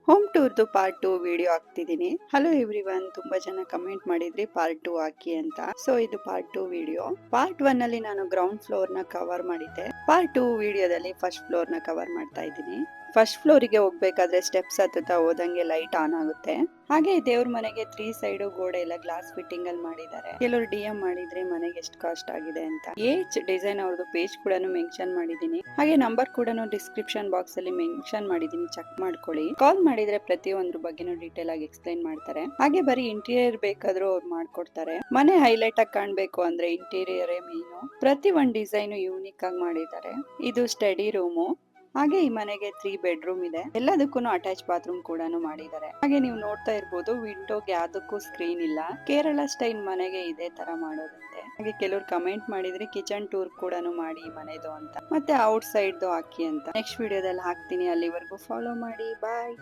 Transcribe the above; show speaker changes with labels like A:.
A: Home ಟೂರ್ದು part 2 video ಹಾಕ್ತಿದ್ದೀನಿ. Hello everyone, ತುಂಬಾ ಜನ ಕಮೆಂಟ್ ಮಾಡಿದ್ರಿ ಪಾರ್ಟ್ 2 ಹಾಕಿ ಅಂತ. ಸೊ ಇದು ಪಾರ್ಟ್ 2 ವಿಡಿಯೋ. ಪಾರ್ಟ್ 1 ಅಲ್ಲಿ ನಾನು ಗ್ರೌಂಡ್ ಫ್ಲೋರ್ ನ ಕವರ್ ಮಾಡಿದ್ದೆ. ಪಾರ್ಟ್ 2 ವಿಡಿಯೋದಲ್ಲಿ ಫಸ್ಟ್ ಫ್ಲೋರ್ ನ ಕವರ್ ಮಾಡ್ತಾ ಇದ್ದೀನಿ. ಫಸ್ಟ್ ಫ್ಲೋರಿಗೆ ಹೋಗ್ಬೇಕಾದ್ರೆ ಸ್ಟೆಪ್ಸ್ ಹತ್ತುತ್ತಾ ಹೋದಂಗೆ ಲೈಟ್ ಆನ್ ಆಗುತ್ತೆ. ಹಾಗೆ ದೇವ್ರ ಮನೆಗೆ 3 ಸೈಡ್ ಗೋಡೆ ಎಲ್ಲ ಗ್ಲಾಸ್ ಫಿಟ್ಟಿಂಗ್ ಅಲ್ಲಿ ಮಾಡಿದ್ದಾರೆ. ಕೆಲವರು DM ಮಾಡಿದ್ರೆ ಮನೆಗೆ ಎಷ್ಟು ಕಾಸ್ಟ್ ಆಗಿದೆ ಅಂತ. ಏಜ್ ಡಿಸೈನ್ ಅವ್ರದ್ದು ಪೇಜ್ ಕೂಡ ಮೆನ್ಷನ್ ಮಾಡಿದೀನಿ. ಹಾಗೆ ನಂಬರ್ ಕೂಡ ಡಿಸ್ಕ್ರಿಪ್ಷನ್ ಬಾಕ್ಸ್ ಅಲ್ಲಿ ಮೆನ್ಷನ್ ಮಾಡಿದೀನಿ, ಚೆಕ್ ಮಾಡ್ಕೊಳ್ಳಿ. ಕಾಲ್ ಮಾಡಿದ್ರೆ ಪ್ರತಿಯೊಂದ್ರ ಬಗ್ಗೆನೂ ಡೀಟೇಲ್ ಆಗಿ ಎಕ್ಸ್ಪ್ಲೈನ್ ಮಾಡ್ತಾರೆ. ಹಾಗೆ ಬರೀ ಇಂಟೀರಿಯರ್ ಬೇಕಾದ್ರೂ ಅವ್ರು ಮಾಡ್ಕೊಡ್ತಾರೆ. ಮನೆ ಹೈಲೈಟ್ ಆಗಿ ಕಾಣ್ಬೇಕು ಅಂದ್ರೆ ಇಂಟೀರಿಯರ್ ಮೇನು. ಪ್ರತಿ ಒಂದ್ ಡಿಸೈನ್ ಯೂನಿಕ್ ಆಗಿ ಮಾಡಿದ್ದಾರೆ. ಇದು ಸ್ಟಡಿ ರೂಮು. ಹಾಗೆ ಈ ಮನೆಗೆ 3 ಬೆಡ್ರೂಮ್ ಇದೆ. ಎಲ್ಲದಕ್ಕೂ ಅಟ್ಯಾಚ್ ಬಾತ್ರೂಮ್ ಕೂಡ ಮಾಡಿದ್ದಾರೆ. ಹಾಗೆ ನೀವು ನೋಡ್ತಾ ಇರ್ಬೋದು, ವಿಂಡೋಗೆ ಯಾವ್ದಕ್ಕೂ ಸ್ಕ್ರೀನ್ ಇಲ್ಲ. ಕೇರಳ ಸ್ಟೈಲ್ ಮನೆಗೆ ಇದೇ ತರ ಮಾಡೋದಂತೆ. ಹಾಗೆ ಕೆಲವ್ರು ಕಮೆಂಟ್ ಮಾಡಿದ್ರೆ ಕಿಚನ್ ಟೂರ್ ಕೂಡ ಮಾಡಿ ಮನೆದು ಅಂತ, ಮತ್ತೆ ಔಟ್ ಸೈಡ್ ಹಾಕಿ ಅಂತ. ನೆಕ್ಸ್ಟ್ ವಿಡಿಯೋದಲ್ಲಿ ಹಾಕ್ತೀನಿ. ಅಲ್ಲಿವರೆಗೂ ಫಾಲೋ ಮಾಡಿ. ಬಾಯ್.